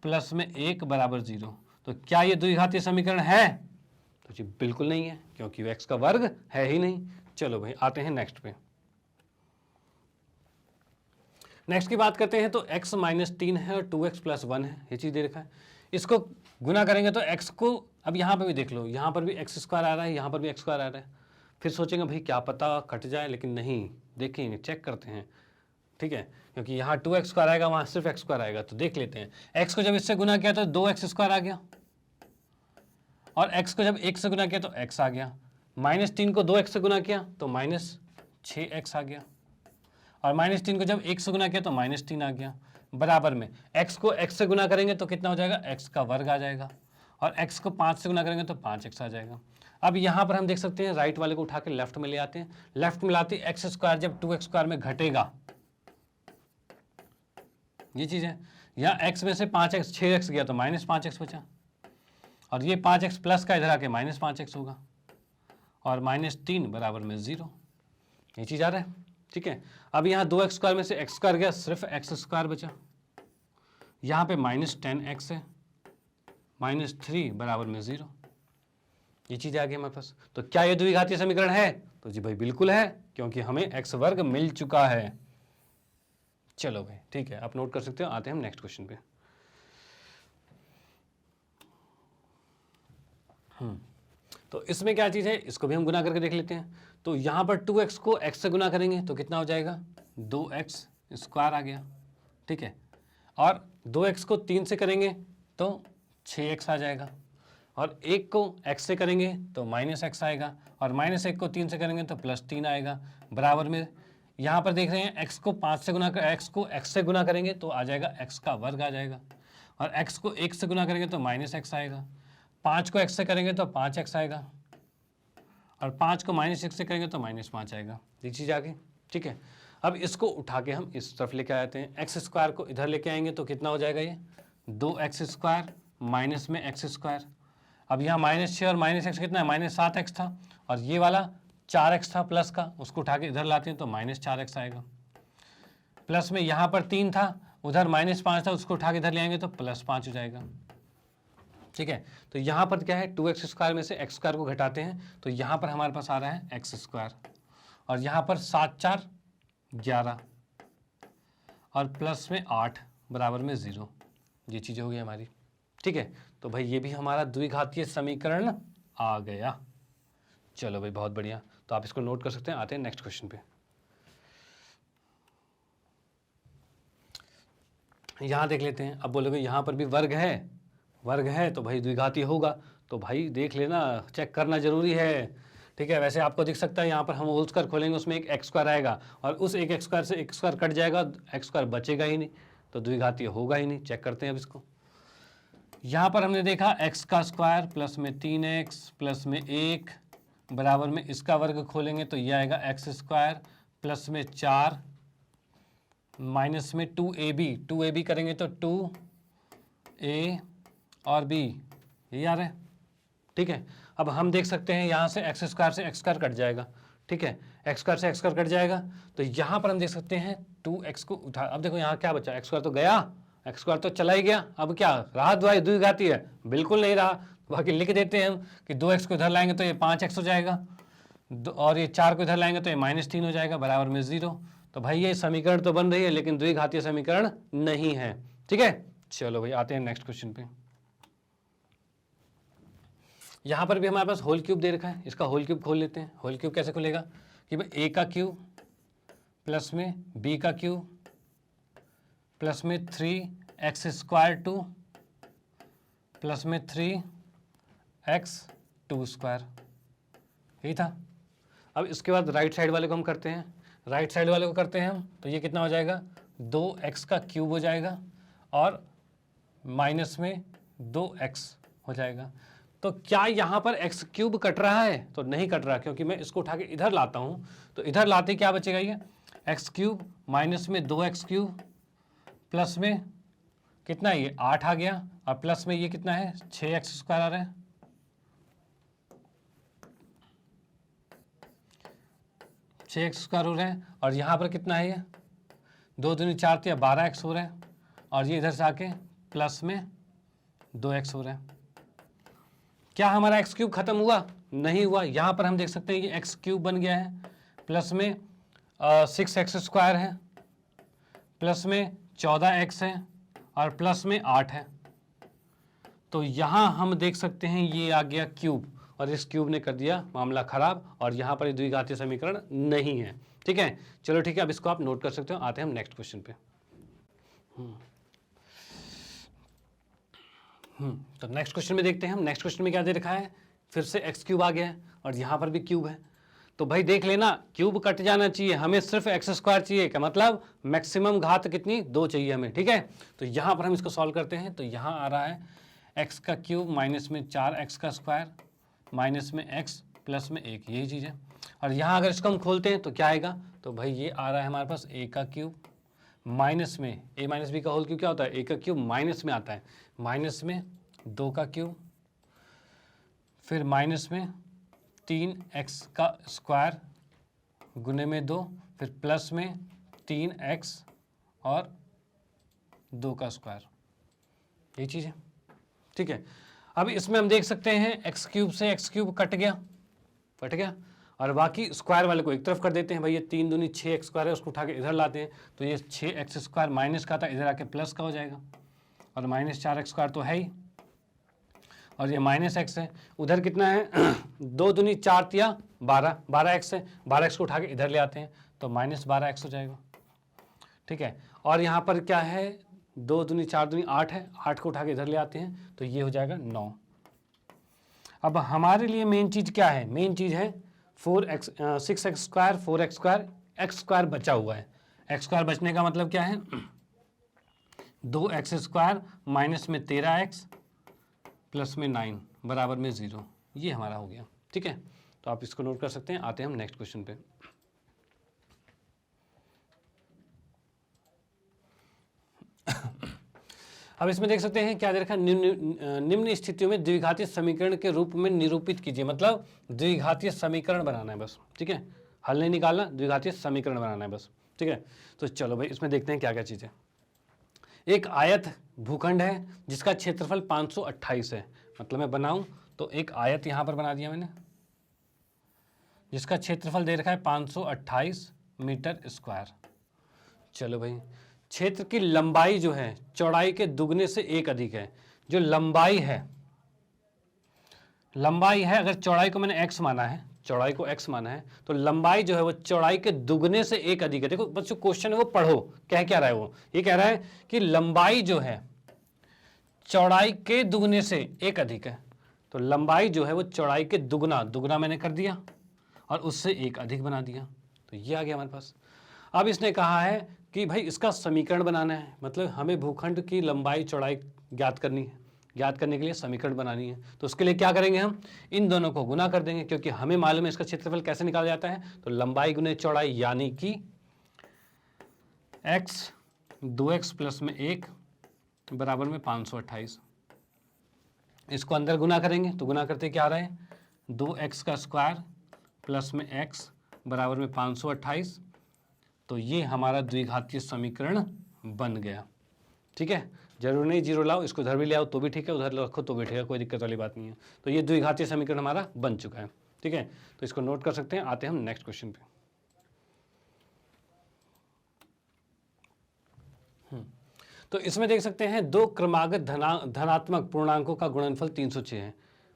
प्लस में 1 बराबर 0। तो क्या ये द्विघातीय समीकरण है? तो जी बिल्कुल नहीं है, क्योंकि x का वर्ग है ही नहीं। चलो भाई आते हैं नेक्स्ट पे। नेक्स्ट की बात करते हैं तो x -3 है और 2x + 1 है, ये चीज़ दे रखा है। इसको गुना करेंगे तो x को, अब यहाँ पर भी देख लो, यहाँ पर भी एक्स स्क्वायर आ रहा है, यहाँ पर भी एक्स स्क्वायर आ रहा है। फिर सोचेंगे भाई क्या पता कट जाए, लेकिन नहीं, देखेंगे चेक करते हैं। ठीक है, क्योंकि यहाँ 2x स्क्वायर आएगा, वहाँ सिर्फ x स्क्वायर आएगा, तो देख लेते हैं। x को जब इससे गुना किया तो 2x स्क्वायर आ गया और x को जब 1 से गुना किया तो x आ गया, -3 को 2x से गुना किया तो -6x आ गया और -3 को जब 1 से गुना किया तो -3 आ गया बराबर में x को x से गुना करेंगे तो कितना हो जाएगा, x का वर्ग आ जाएगा और x को 5 से गुना करेंगे तो 5x आ जाएगा। अब यहाँ पर हम देख सकते हैं राइट वाले को उठा के लेफ्ट में ले आते हैं, लेफ्ट में लाते एक्स स्क्वायर जब 2x स्क्वायर में घटेगा, ये चीज़ है। यहाँ x में से 5x 6x गया तो -5x बचा और ये 5x प्लस का इधर आके -5x होगा और -3 बराबर में 0, ये चीज़ आ रहा है। ठीक है, अब यहाँ 2x स्क्वायर में से x स्क्वायर गया, सिर्फ x स्क्वायर बचा, यहाँ पे -10x है, -3 बराबर में 0, ये चीज़ आ गई हमारे पास। तो क्या ये द्विघातीय समीकरण है? तो जी भाई बिल्कुल है, क्योंकि हमें x वर्ग मिल चुका है। चलो भाई ठीक है, आप नोट कर सकते हो। आते हैं हम नेक्स्ट क्वेश्चन पे। तो इसमें क्या चीज़ है, इसको भी हम गुना करके देख लेते हैं। तो यहाँ पर 2x को x से गुना करेंगे तो कितना हो जाएगा, 2x स्क्वायर आ गया। ठीक है, और 2x को 3 से करेंगे तो 6x आ जाएगा और 1 को x से करेंगे तो -x आएगा और -1 को 3 से करेंगे तो +3 आएगा बराबर में यहाँ पर देख रहे हैं x को 5 से गुना कर, x को x से गुना करेंगे तो आ जाएगा x का वर्ग आ जाएगा, और x को 1 से गुना करेंगे तो -x आएगा, 5 को x से करेंगे तो 5x आएगा, और 5 को -1 से करेंगे तो -5 आएगा। ये चीज़ आ गई, ठीक है। अब इसको उठा के हम इस तरफ लेके आते हैं, एक्स स्क्वायर को इधर लेके आएंगे तो कितना हो जाएगा ये 2x² माइनस में x²। अब यहाँ -6 और -x कितना है, -7x था, और ये वाला 4x था प्लस का, उसको उठा के इधर लाते हैं तो -4x आएगा। प्लस में यहाँ पर 3 था, उधर -5 था, उसको उठा के इधर ले आएंगे तो +5 हो जाएगा, ठीक है। तो यहाँ पर क्या है, 2x² में से x² को घटाते हैं तो यहाँ पर हमारे पास आ रहा है x², और यहाँ पर 7 4 11 और प्लस में 8 बराबर में 0। ये चीज़ हो गई हमारी, ठीक है। तो भाई ये भी हमारा द्विघातीय समीकरण आ गया। चलो भाई बहुत बढ़िया, तो आप इसको नोट कर सकते हैं। आते हैं नेक्स्ट क्वेश्चन पे। यहाँ देख लेते हैं। अब बोलोगे यहाँ पर भी वर्ग है तो भाई द्विघातीय होगा, तो भाई देख लेना, चेक करना जरूरी है, ठीक है। वैसे आपको दिख सकता है यहाँ पर हम होल स्क्वायर खोलेंगे, उसमें एक x² आएगा, और उस एक x² से x² कट जाएगा, x² बचेगा ही नहीं, तो द्विघातीय होगा ही नहीं। चेक करते हैं अब इसको। यहाँ पर हमने देखा x² प्लस में 3x प्लस में 1 बराबर में इसका वर्ग खोलेंगे तो यह आएगा x² प्लस में 4 माइनस में 2ab करेंगे तो 2a और b, यही आ रहा है, ठीक है। अब हम देख सकते हैं यहाँ से x² से x² कट जाएगा, ठीक है, x² से x² कट जाएगा, तो यहाँ पर हम देख सकते हैं 2x को उठा, अब देखो यहाँ क्या बचा, x² तो गया, x² तो चला ही गया, अब क्या रहा, द्विघातीय है, बिल्कुल नहीं रहा। बाकी लिख देते हैं हम कि 2x को इधर लाएंगे तो ये 5x हो जाएगा, और ये 4 को इधर लाएंगे तो ये -3 हो जाएगा बराबर में 0। तो भाई ये समीकरण तो बन रही है लेकिन द्विघातीय समीकरण नहीं है, ठीक है। चलो भाई आते हैं नेक्स्ट क्वेश्चन पे। यहाँ पर भी हमारे पास होल क्यूब दे रखा है, इसका होल क्यूब खोल लेते हैं। होल क्यूब कैसे खुलेगा कि भाई a का क्यूब प्लस में b का क्यूब प्लस में 3x² प्लस में 3x², यही था। अब इसके बाद राइट साइड वाले को हम करते हैं, राइट साइड वाले को करते हैं हम, तो ये कितना हो जाएगा 2x का क्यूब हो जाएगा, और माइनस में 2x हो जाएगा। तो क्या यहाँ पर x³ कट रहा है, तो नहीं कट रहा, क्योंकि मैं इसको उठा के इधर लाता हूँ, तो इधर लाते क्या बचेगा, ये x³ माइनस में 2x³ प्लस में कितना है, ये 8 आ गया, और प्लस में ये कितना है 6x² आ रहा है, 6x² हो रहा है, और यहाँ पर कितना है, ये 2 दूनी 4 या 12x हो रहा है, और ये इधर से आके प्लस में 2x हो रहा है। क्या हमारा x³ खत्म हुआ, नहीं हुआ। यहाँ पर हम देख सकते हैं कि x³ बन गया है, प्लस में 6x² है, प्लस में 14x है, और प्लस में 8 है। तो यहाँ हम देख सकते हैं ये आ गया क्यूब, और इस क्यूब ने कर दिया मामला खराब, और यहाँ पर द्विघातीय समीकरण नहीं है, ठीक है। चलो ठीक है, अब इसको आप नोट कर सकते हो। आते हैं हम नेक्स्ट क्वेश्चन पे। तो नेक्स्ट क्वेश्चन में देखते हैं हम। नेक्स्ट क्वेश्चन में क्या दे रखा है, फिर से x³ आ गया है, और यहाँ पर भी क्यूब है। तो भाई देख लेना, क्यूब कट जाना चाहिए, हमें सिर्फ x² चाहिए, का मतलब मैक्सिमम घात कितनी, 2 चाहिए हमें, ठीक है। तो यहाँ पर हम इसको सॉल्व करते हैं, तो यहाँ आ रहा है x का क्यूब माइनस में 4x² माइनस में x प्लस में 1, यही चीज़ है। और यहाँ अगर इसको हम खोलते हैं तो क्या आएगा, तो भाई ये आ रहा है हमारे पास a का क्यूब माइनस में a माइनस b का होल क्यूब क्या होता है, a का क्यूब माइनस में आता है, माइनस में 2 का क्यूब, फिर माइनस में 3x² गुने में 2, फिर प्लस में 3x और 2 का स्क्वायर, यही चीज़ है, ठीक है। अब इसमें हम देख सकते हैं x³ से x³ कट गया, और बाकी स्क्वायर वाले को एक तरफ कर देते हैं। भाई ये 3 दूनी 6x² है, उसको उठा के इधर लाते हैं, तो ये 6x² माइनस का था, इधर आके प्लस का हो जाएगा, और -4x² तो है ही, और ये -x है, उधर कितना है 2 दूनी 4 या 12x है, 12x को उठा के इधर ले आते हैं तो -12x हो जाएगा, ठीक है। और यहाँ पर क्या है 2 दूनी 4 दूनी 8 है, 8 को उठा के इधर ले आते हैं तो ये हो जाएगा 9। अब हमारे लिए मेन चीज़ क्या है, मेन चीज़ है 6x² 4x² एक्स स्क्वायर बचा हुआ है। एक्स स्क्वायर बचने का मतलब क्या है, 2x² माइनस में 13x प्लस में 9 बराबर में 0, ये हमारा हो गया। ठीक है, तो आप इसको नोट कर सकते हैं। आते हैं हम नेक्स्ट क्वेश्चन पे। अब इसमें देख सकते हैं क्या दे रखा है, निम्न स्थितियों में द्विघातीय समीकरण के रूप में निरूपित कीजिए। मतलब द्विघातीय समीकरण बनाना है बस। ठीक है, हल नहीं निकालना, द्विघातीय समीकरण बनाना है बस। ठीक है, तो चलो भाई इसमें देखते हैं क्या क्या चीज़ें। एक आयत भूखंड है जिसका क्षेत्रफल 528 है। मतलब मैं बनाऊं तो एक आयत यहां पर बना दिया मैंने, जिसका क्षेत्रफल दे रखा है 528 मीटर स्क्वायर। चलो भाई, क्षेत्र की लंबाई जो है चौड़ाई के दुगने से एक अधिक है। जो लंबाई है अगर चौड़ाई को मैंने x माना है, चौड़ाई को x माना है, तो लंबाई जो है वो चौड़ाई के दुगने से एक अधिक है। देखो बच्चों क्वेश्चन है वो पढ़ो, कह क्या रहा है वो, ये कह रहा है कि लंबाई जो है चौड़ाई के दुगने से एक अधिक है। तो लंबाई जो है वो चौड़ाई के दुगना मैंने कर दिया और उससे एक अधिक बना दिया, तो ये आ गया हमारे पास। अब इसने कहा है कि भाई इसका समीकरण बनाना है, मतलब हमें भूखंड की लंबाई चौड़ाई ज्ञात करनी है। ज्ञात करने के लिए समीकरण बनानी है, तो उसके लिए क्या करेंगे, हम इन दोनों को गुना कर देंगे, क्योंकि हमें मालूम है इसका क्षेत्रफल कैसे निकाला जाता है। तो लंबाई गुने चौड़ाई यानी कि x 2x प्लस में 1 बराबर में 528। इसको अंदर गुना करेंगे तो गुना करते क्या आ रहा है, 2x का स्क्वायर प्लस में x बराबर में 528। तो ये हमारा द्विघातीय समीकरण बन गया। ठीक है, जरूर नहीं जीरो लाओ, इसको उधर भी ले आओ तो भी ठीक है, उधर रखो तो भी ठीक है, कोई दिक्कत वाली बात नहीं है। तो ये द्विघातीय समीकरण हमारा बन चुका है। ठीक है, तो इसको नोट कर सकते हैं। आते हैं हम नेक्स्ट क्वेश्चन पे। तो इसमें देख सकते हैं दो क्रमागत धनात्मक पूर्णांकों का गुणनफल 306 है।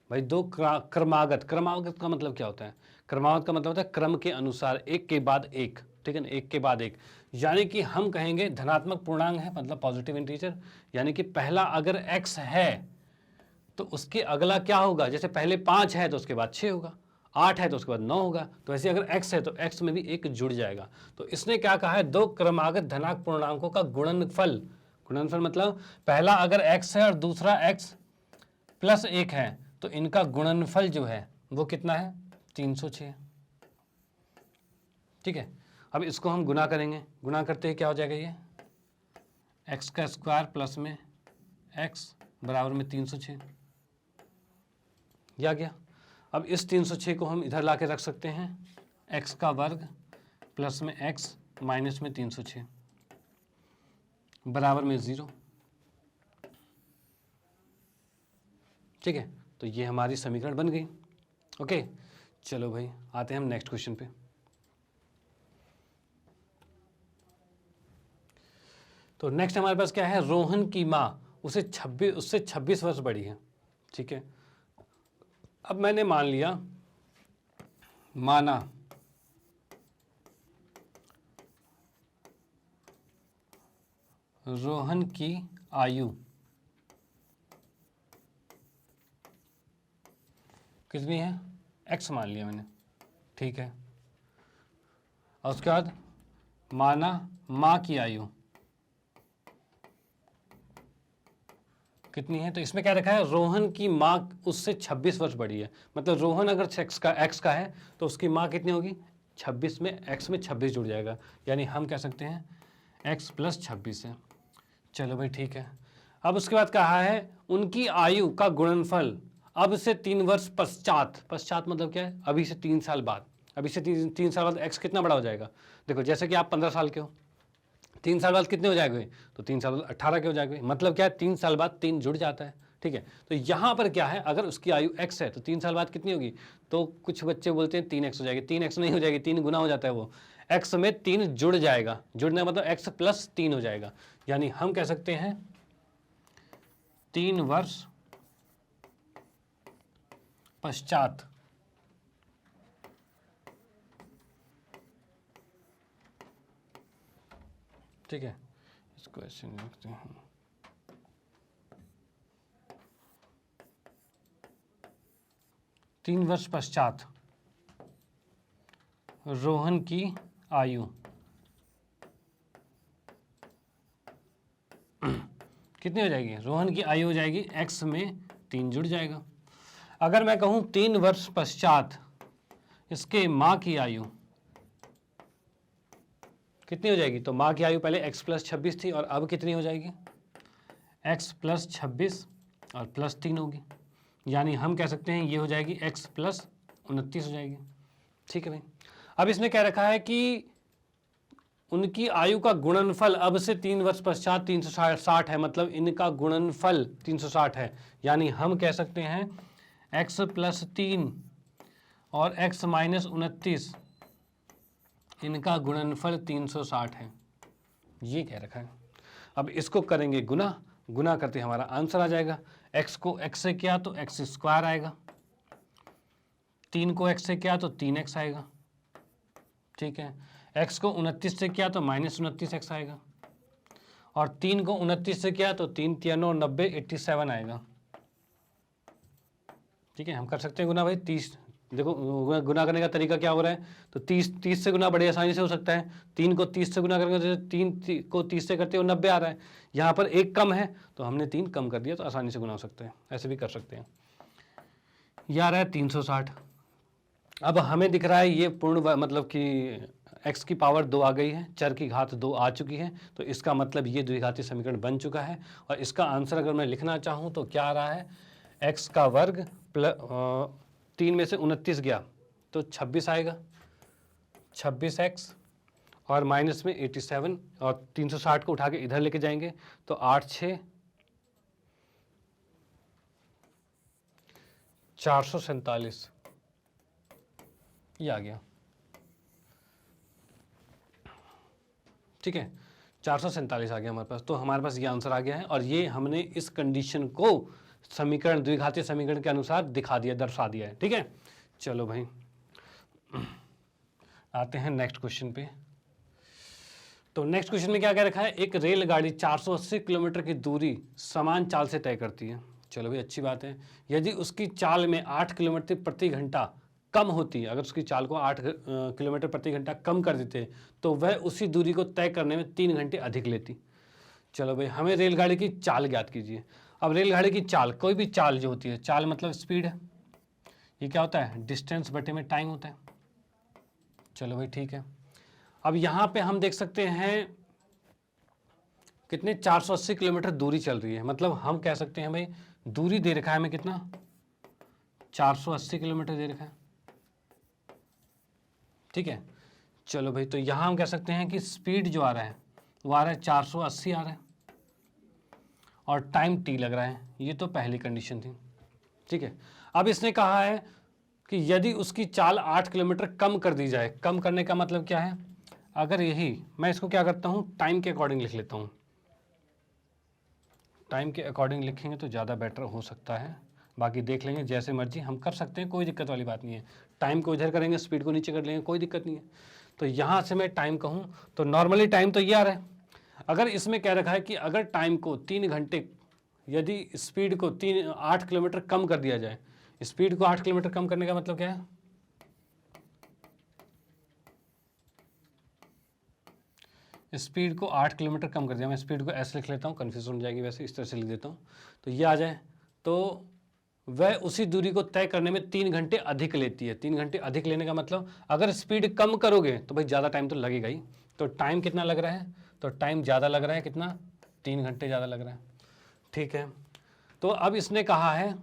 भाई दो क्रमागत का मतलब क्या होता है, क्रमागत का मतलब होता है क्रम के अनुसार, एक के बाद एक। ठीक है ना, एक के बाद एक, यानी कि हम कहेंगे धनात्मक पूर्णांक है मतलब पॉजिटिव इंटीजर, यानी कि पहला अगर x है तो उसके अगला क्या होगा, जैसे पहले 5 है तो उसके बाद 6 होगा, 8 है तो उसके बाद 9 होगा। तो ऐसे अगर x है तो x में भी एक जुड़ जाएगा। तो इसने क्या कहा है, दो क्रमागत धनात्मक पूर्णांकों का गुणनफल मतलब पहला अगर x है और दूसरा x प्लस 1 है, तो इनका गुणनफल जो है वो कितना है, 306। ठीक है, अब इसको हम गुना करेंगे, गुना करते हैं क्या हो जाएगा, ये x का स्क्वायर प्लस में x बराबर में 306 ये आ गया। अब इस 306 को हम इधर लाके रख सकते हैं, x का वर्ग प्लस में x माइनस में 306 बराबर में 0। ठीक है, तो ये हमारी समीकरण बन गई। ओके, चलो भाई आते हैं हम नेक्स्ट क्वेश्चन पे। तो नेक्स्ट हमारे पास क्या है, रोहन की माँ उससे 26 वर्ष बड़ी है। ठीक है, अब मैंने मान लिया, माना रोहन की आयु कितनी है, x मान लिया मैंने। ठीक है, और उसके बाद माना माँ की आयु कितनी है, तो इसमें क्या रखा है, रोहन की माँ उससे 26 वर्ष बड़ी है। मतलब रोहन अगर x का है तो उसकी माँ कितनी होगी, 26 में x में 26 जुड़ जाएगा, यानी हम कह सकते हैं x प्लस 26 है। चलो भाई ठीक है, अब उसके बाद कहा है उनकी आयु का गुणनफल अब से 3 वर्ष पश्चात मतलब क्या है, अभी से 3 साल बाद, अभी से 3 साल बाद x कितना बड़ा हो जाएगा। देखो जैसे कि आप 15 साल के हो, 3 साल बाद कितने हो जाएंगे, तो 3 साल बाद 18 के हो जाएंगे। मतलब क्या है, 3 साल बाद 3 जुड़ जाता है। ठीक है, तो यहाँ पर क्या है, अगर उसकी आयु x है तो 3 साल बाद कितनी होगी, तो कुछ बच्चे बोलते हैं 3x हो जाएगी, 3x नहीं हो जाएगी, 3 गुना हो जाता है वो, x में 3 जुड़ जाएगा, जुड़ने का मतलब x प्लस 3 हो जाएगा, यानी हम कह सकते हैं 3 वर्ष पश्चात ठीक है, इसको ऐसे लिखते हैं, तीन वर्ष पश्चात रोहन की आयु कितनी हो जाएगी? रोहन की आयु हो जाएगी x में 3 जुड़ जाएगा। अगर मैं कहूं 3 वर्ष पश्चात इसके माँ की आयु कितनी हो जाएगी? तो माँ की आयु पहले x + 26 थी और अब कितनी हो जाएगी? x + 26 और +3 होगी, यानी हम कह सकते हैं ये हो जाएगी x + 29 हो जाएगी। ठीक है भाई। अब इसने कह रखा है कि उनकी आयु का गुणनफल अब से 3 वर्ष पश्चात 360 है, मतलब इनका गुणनफल 360 है, यानी हम कह सकते हैं x + 3 और x - 29 इनका गुणनफल 360 है, ये कह रखा है। अब इसको करेंगे गुना, गुना करते हमारा आंसर आ जाएगा। x को x से किया तो x² आएगा, 3 को x से किया तो 3x आएगा, ठीक है। x को 29 से किया तो -29x आएगा, और 3 को 29 से किया तो 3 × 9 = 90, 87 आएगा। ठीक है, हम कर सकते हैं गुना भाई। 30 देखो गुना करने का तरीका क्या हो रहा है, तो 30 से गुना बड़े आसानी से हो सकता है। 3 को 30 से गुना करेंगे तो 3 को 30 से करते हो 90 आ रहा है। यहाँ पर 1 कम है तो हमने 3 कम कर दिया, तो आसानी से गुना हो सकते हैं, ऐसे भी कर सकते हैं। यह आ रहा है 360। अब हमें दिख रहा है ये पूर्ण मतलब कि x की पावर 2 आ गई है, चर की घात 2 आ चुकी है, तो इसका मतलब ये द्विघाती समीकरण बन चुका है। और इसका आंसर अगर मैं लिखना चाहूँ तो क्या आ रहा है, x का वर्ग 3 में से 29 गया तो 26 आएगा, 26x और माइनस में 87, और 360 को उठा के इधर लेके जाएंगे तो 8 × 6 = 447, ये आ गया। ठीक है, 447 आ गया हमारे पास, तो हमारे पास ये आंसर आ गया है। और ये हमने इस कंडीशन को समीकरण, द्विघातीय समीकरण के अनुसार दिखा दिया, दर्शा दिया है। ठीक है, चलो भाई आते हैं नेक्स्ट क्वेश्चन पे। तो नेक्स्ट क्वेश्चन में क्या कह रखा है, एक रेलगाड़ी 480 किलोमीटर की दूरी समान चाल से तय करती है। चलो भाई, अच्छी बात है। यदि उसकी चाल में 8 किलोमीटर प्रति घंटा कम होती है, अगर उसकी चाल को 8 किलोमीटर प्रति घंटा कम कर देते तो वह उसी दूरी को तय करने में 3 घंटे अधिक लेती। चलो भाई, हमें रेलगाड़ी की चाल ज्ञात कीजिए। अब रेलगाड़ी की चाल, कोई भी चाल जो होती है, चाल मतलब स्पीड है, ये क्या होता है, डिस्टेंस बटे में टाइम होता है। चलो भाई ठीक है। अब यहाँ पे हम देख सकते हैं कितने 480 किलोमीटर दूरी चल रही है, मतलब हम कह सकते हैं भाई दूरी दे रखा है हमें कितना, 480 किलोमीटर दे रखा है। ठीक है, चलो भाई, तो यहाँ हम कह सकते हैं कि स्पीड जो आ रहा है वो आ रहा है 480 आ रहा है, और टाइम t लग रहा है। ये तो पहली कंडीशन थी। ठीक है, अब इसने कहा है कि यदि उसकी चाल 8 किलोमीटर कम कर दी जाए। कम करने का मतलब क्या है, अगर यही मैं इसको क्या करता हूँ, टाइम के अकॉर्डिंग लिख लेता हूँ। टाइम के अकॉर्डिंग लिखेंगे तो ज़्यादा बेटर हो सकता है, बाकी देख लेंगे, जैसे मर्जी हम कर सकते हैं, कोई दिक्कत वाली बात नहीं है। टाइम को इधर करेंगे, स्पीड को नीचे कर लेंगे, कोई दिक्कत नहीं है। तो यहाँ से मैं टाइम कहूँ तो नॉर्मली टाइम तो ये आ रहा है। अगर इसमें कह रखा है कि अगर टाइम को 3 घंटे, यदि स्पीड को 8 किलोमीटर कम कर दिया जाए, स्पीड को 8 किलोमीटर कम करने का मतलब क्या है, स्पीड को 8 किलोमीटर कम कर दिया। मैं स्पीड को ऐसे लिख लेता हूँ, कन्फ्यूजन हो जाएगी, वैसे इस तरह से लिख देता हूँ तो ये आ जाए, तो वह उसी दूरी को तय करने में 3 घंटे अधिक लेती है। 3 घंटे अधिक लेने का मतलब, अगर स्पीड कम करोगे तो भाई ज़्यादा टाइम तो लगेगा ही। तो टाइम कितना लग रहा है, तो टाइम ज़्यादा लग रहा है, कितना, 3 घंटे ज़्यादा लग रहा है। ठीक है, तो अब इसने कहा है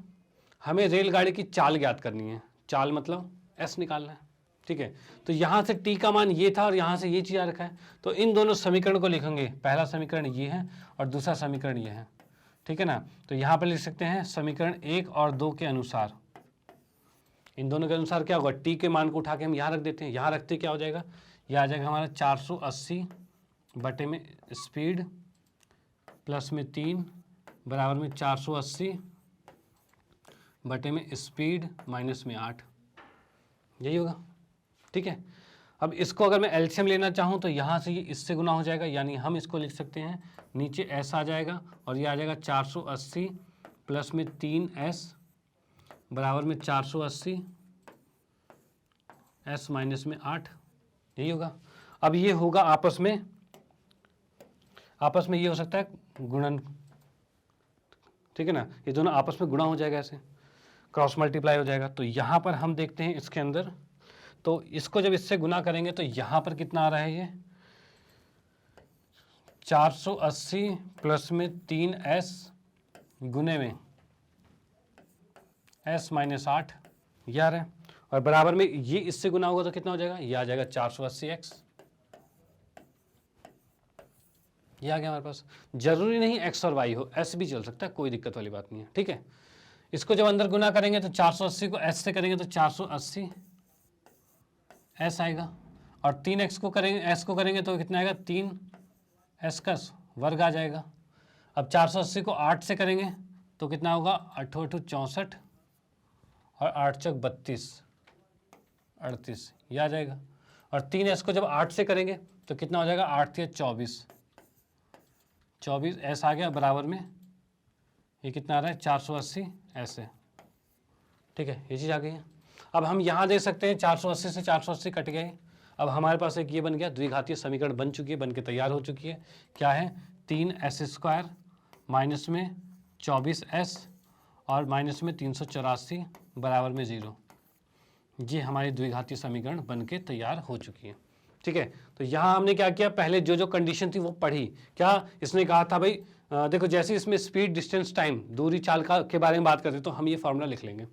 हमें रेलगाड़ी की चाल ज्ञात करनी है। चाल मतलब s निकालना है। ठीक है, तो यहाँ से t का मान ये था और यहाँ से ये चीज़ आ रखा है, तो इन दोनों समीकरण को लिखेंगे। पहला समीकरण ये है और दूसरा समीकरण ये है। ठीक है ना, तो यहाँ पर लिख सकते हैं समीकरण 1 और 2 के अनुसार, इन दोनों के अनुसार क्या होगा, t के मान को उठा के हम यहाँ रख देते हैं। यहाँ रखते क्या हो जाएगा, यह आ जाएगा हमारा 480 बटे में स्पीड प्लस में 3 बराबर में 480 बटे में स्पीड माइनस में 8, यही होगा। ठीक है, अब इसको अगर मैं एलसीएम लेना चाहूँ तो यहाँ से ये इससे गुना हो जाएगा, यानी हम इसको लिख सकते हैं, नीचे s आ जाएगा और ये आ जाएगा 480 प्लस में 3s बराबर में 480 s माइनस में 8, यही होगा। अब ये होगा आपस में ये हो सकता है गुणन, ठीक है ना, ये दोनों आपस में गुणा हो जाएगा, ऐसे क्रॉस मल्टीप्लाई हो जाएगा। तो यहाँ पर हम देखते हैं इसके अंदर, तो इसको जब इससे गुना करेंगे तो यहाँ पर कितना आ रहा है, ये 480 प्लस में 3s गुने में s माइनस 8 ये आ रहा है, और बराबर में ये इससे गुना होगा तो कितना हो जाएगा, ये आ जाएगा 480x, ये आ गया हमारे पास। जरूरी नहीं x और y हो, s भी चल सकता है, कोई दिक्कत वाली बात नहीं है, ठीक है। इसको जब अंदर गुना करेंगे तो 480 को s से करेंगे तो 480 s आएगा, और 3x को करेंगे, s को करेंगे तो कितना आएगा, 3s का वर्ग आ जाएगा। अब 480 को 8 से करेंगे तो कितना होगा, 8 8 64 और 8 चौक 32 38, ये आ जाएगा। और 3s को जब 8 से करेंगे तो कितना हो जाएगा, 8 3 24 s आ गया, बराबर में ये कितना आ रहा है, 480 s है, ठीक है, ये चीज़ आ गई है। अब हम यहाँ देख सकते हैं 480 से 480 कट गए, अब हमारे पास एक ये बन गया, द्विघातीय समीकरण बन चुकी है, बन के तैयार हो चुकी है। क्या है, 3s² माइनस में 24s और माइनस में 384 बराबर में 0। ये हमारी द्विघातीय समीकरण बन के तैयार हो चुकी है, ठीक है। तो यहाँ हमने क्या किया, पहले जो जो कंडीशन थी वो पढ़ी। क्या इसने कहा था भाई, देखो जैसे इसमें स्पीड, डिस्टेंस, टाइम, दूरी, चाल का के बारे में बात करते तो हम ये फॉर्मूला लिख लेंगे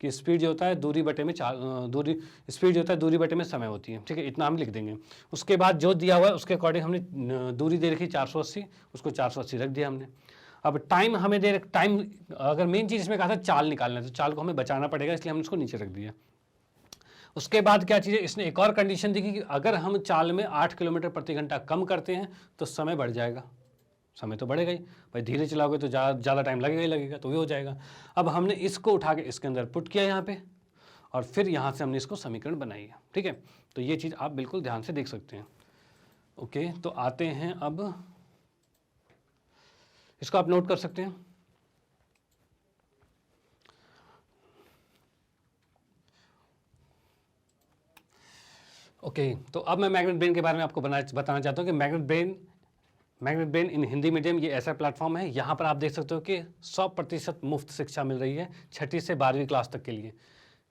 कि स्पीड जो होता है दूरी बटे में स्पीड जो होता है दूरी बटे में समय होती है, ठीक है, इतना हम लिख देंगे। उसके बाद जो दिया हुआ है उसके अकॉर्डिंग हमने दूरी दे रखी 480, उसको 480 रख दिया हमने। अब टाइम हमें दे रख, टाइम अगर मेन चीज़ इसमें कहा था चाल निकालना है, तो चाल को हमें बचाना पड़ेगा, इसलिए हमने उसको नीचे रख दिया। उसके बाद क्या चीज़ है, इसने एक और कंडीशन दी कि अगर हम चाल में 8 किलोमीटर प्रति घंटा कम करते हैं तो समय बढ़ जाएगा। समय तो बढ़ेगा ही भाई, धीरे चलाओगे तो ज़्यादा टाइम लगेगा ही लगेगा, तो ये हो जाएगा। अब हमने इसको उठा के इसके अंदर पुट किया यहाँ पे, और फिर यहाँ से हमने इसको समीकरण बनाई है, ठीक है। तो ये चीज़ आप बिल्कुल ध्यान से देख सकते हैं। ओके, तो आते हैं, अब इसको आप नोट कर सकते हैं। ओके, तो अब मैं मैग्नेट ब्रेन के बारे में आपको बताना चाहता हूँ कि magnet brain in Hindi medium ये ऐसा प्लेटफॉर्म है, यहाँ पर आप देख सकते हो कि 100% मुफ्त शिक्षा मिल रही है 6ठी से 12वीं क्लास तक के लिए,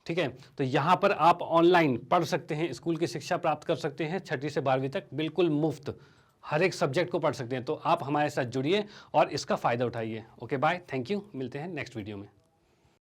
ठीक है। तो यहाँ पर आप ऑनलाइन पढ़ सकते हैं, स्कूल की शिक्षा प्राप्त कर सकते हैं 6ठी से 12वीं तक, बिल्कुल मुफ्त, हर एक सब्जेक्ट को पढ़ सकते हैं। तो आप हमारे साथ जुड़िए और इसका फ़ायदा उठाइए। ओके, बाय, थैंक यू, मिलते हैं नेक्स्ट वीडियो में।